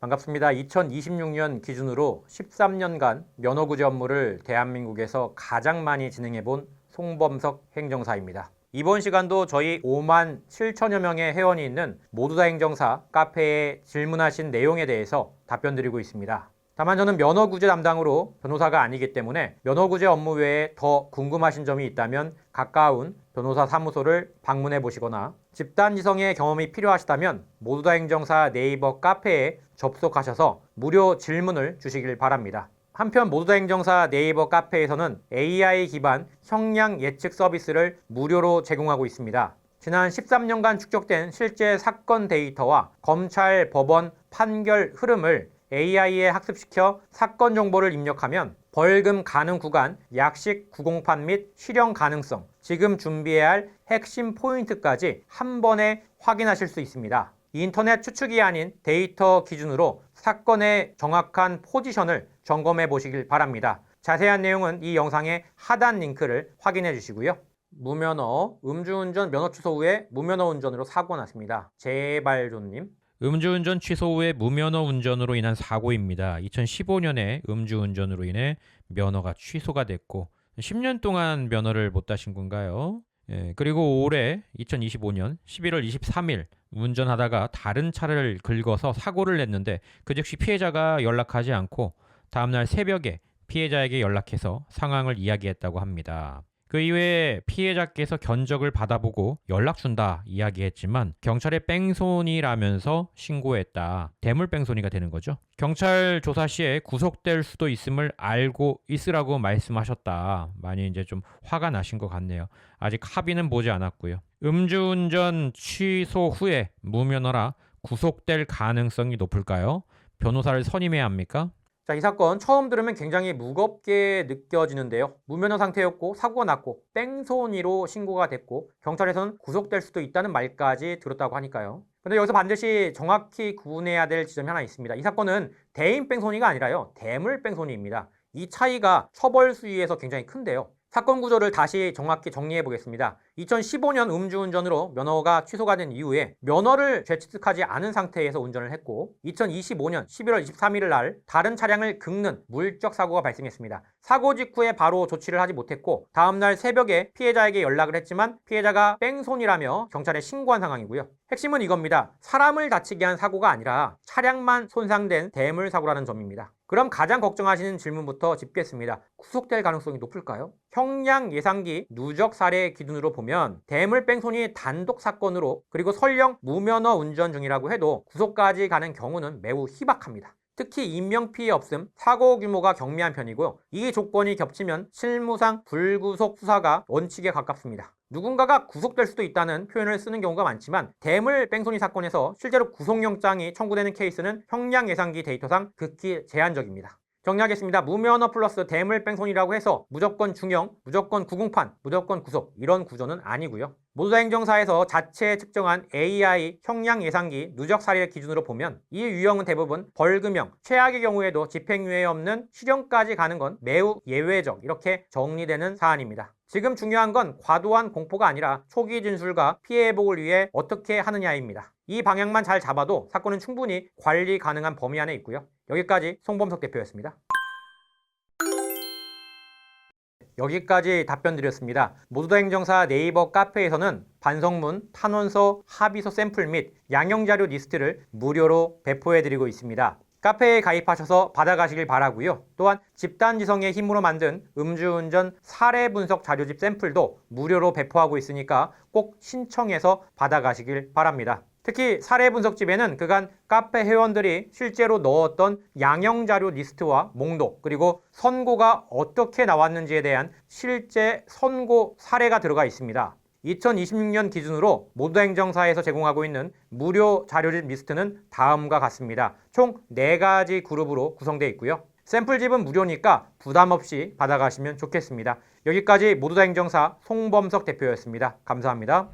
반갑습니다. 2026년 기준으로 13년간 면허구제 업무를 대한민국에서 가장 많이 진행해본 송범석 행정사입니다. 이번 시간도 저희 5만 7천여 명의 회원이 있는 모두다 행정사 카페에 질문하신 내용에 대해서 답변드리고 있습니다. 다만 저는 면허구제 담당으로 변호사가 아니기 때문에 면허구제 업무 외에 더 궁금하신 점이 있다면 가까운 변호사 사무소를 방문해 보시거나 집단지성의 경험이 필요하시다면 모두다 행정사 네이버 카페에 접속하셔서 무료 질문을 주시길 바랍니다. 한편 모두다 행정사 네이버 카페에서는 AI 기반 형량 예측 서비스를 무료로 제공하고 있습니다. 지난 13년간 축적된 실제 사건 데이터와 검찰, 법원, 판결 흐름을 AI에 학습시켜 사건 정보를 입력하면 벌금 가능 구간, 약식 구공판 및 실형 가능성, 지금 준비해야 할 핵심 포인트까지 한 번에 확인하실 수 있습니다. 인터넷 추측이 아닌 데이터 기준으로 사건의 정확한 포지션을 점검해 보시길 바랍니다. 자세한 내용은 이 영상의 하단 링크를 확인해 주시고요. 무면허, 음주운전 면허 취소 후에 무면허 운전으로 사고가 났습니다. 제발 조님. 음주운전 취소 후에 무면허 운전으로 인한 사고입니다. 2015년에 음주운전으로 인해 면허가 취소가 됐고 10년 동안 면허를 못 따신 건가요? 그리고 올해 2025년 11월 23일 운전하다가 다른 차를 긁어서 사고를 냈는데 그 즉시 피해자가 연락하지 않고 다음날 새벽에 피해자에게 연락해서 상황을 이야기했다고 합니다. 그 이후에 피해자께서 견적을 받아보고 연락 준다 이야기했지만 경찰에 뺑소니라면서 신고했다. 대물 뺑소니가 되는 거죠. 경찰 조사 시에 구속될 수도 있음을 알고 있으라고 말씀하셨다. 많이 이제 좀 화가 나신 것 같네요. 아직 합의는 보지 않았고요. 음주운전 취소 후에 무면허라 구속될 가능성이 높을까요? 변호사를 선임해야 합니까? 자, 이 사건 처음 들으면 굉장히 무겁게 느껴지는데요. 무면허 상태였고 사고가 났고 뺑소니로 신고가 됐고 경찰에서는 구속될 수도 있다는 말까지 들었다고 하니까요. 근데 여기서 반드시 정확히 구분해야 될 지점이 하나 있습니다. 이 사건은 대인 뺑소니가 아니라요. 대물 뺑소니입니다. 이 차이가 처벌 수위에서 굉장히 큰데요. 사건 구조를 다시 정확히 정리해 보겠습니다. 2015년 음주운전으로 면허가 취소가 된 이후에 면허를 재취득하지 않은 상태에서 운전을 했고 2025년 11월 23일 날 다른 차량을 긁는 물적 사고가 발생했습니다. 사고 직후에 바로 조치를 하지 못했고 다음날 새벽에 피해자에게 연락을 했지만 피해자가 뺑소니라며 경찰에 신고한 상황이고요. 핵심은 이겁니다. 사람을 다치게 한 사고가 아니라 차량만 손상된 대물 사고라는 점입니다. 그럼 가장 걱정하시는 질문부터 짚겠습니다. 구속될 가능성이 높을까요? 형량 예상기 누적 사례 기준으로 보면 대물 뺑소니 단독 사건으로 그리고 설령 무면허 운전 중이라고 해도 구속까지 가는 경우는 매우 희박합니다. 특히 인명피해 없음, 사고 규모가 경미한 편이고요. 이 조건이 겹치면 실무상 불구속 수사가 원칙에 가깝습니다. 누군가가 구속될 수도 있다는 표현을 쓰는 경우가 많지만 대물 뺑소니 사건에서 실제로 구속영장이 청구되는 케이스는 형량 예상기 데이터상 극히 제한적입니다. 정리하겠습니다. 무면허 플러스 대물 뺑소니라고 해서 무조건 중형, 무조건 구공판, 무조건 구속 이런 구조는 아니고요. 모두다 행정사에서 자체 측정한 AI 형량 예상기 누적 사례 기준으로 보면 이 유형은 대부분 벌금형, 최악의 경우에도 집행유예 없는 실형까지 가는 건 매우 예외적 이렇게 정리되는 사안입니다. 지금 중요한 건 과도한 공포가 아니라 초기 진술과 피해 회복을 위해 어떻게 하느냐입니다. 이 방향만 잘 잡아도 사건은 충분히 관리 가능한 범위 안에 있고요. 여기까지 송범석 대표였습니다. 여기까지 답변 드렸습니다. 모두다 행정사 네이버 카페에서는 반성문, 탄원서, 합의서 샘플 및 양형자료 리스트를 무료로 배포해드리고 있습니다. 카페에 가입하셔서 받아가시길 바라고요. 또한 집단지성의 힘으로 만든 음주운전 사례 분석 자료집 샘플도 무료로 배포하고 있으니까 꼭 신청해서 받아가시길 바랍니다. 특히 사례 분석집에는 그간 카페 회원들이 실제로 넣었던 양형자료 리스트와 목록 그리고 선고가 어떻게 나왔는지에 대한 실제 선고 사례가 들어가 있습니다. 2026년 기준으로 모두다 행정사에서 제공하고 있는 무료 자료집 리스트는 다음과 같습니다. 총 4가지 그룹으로 구성되어 있고요. 샘플집은 무료니까 부담 없이 받아가시면 좋겠습니다. 여기까지 모두다 행정사 송범석 대표였습니다. 감사합니다.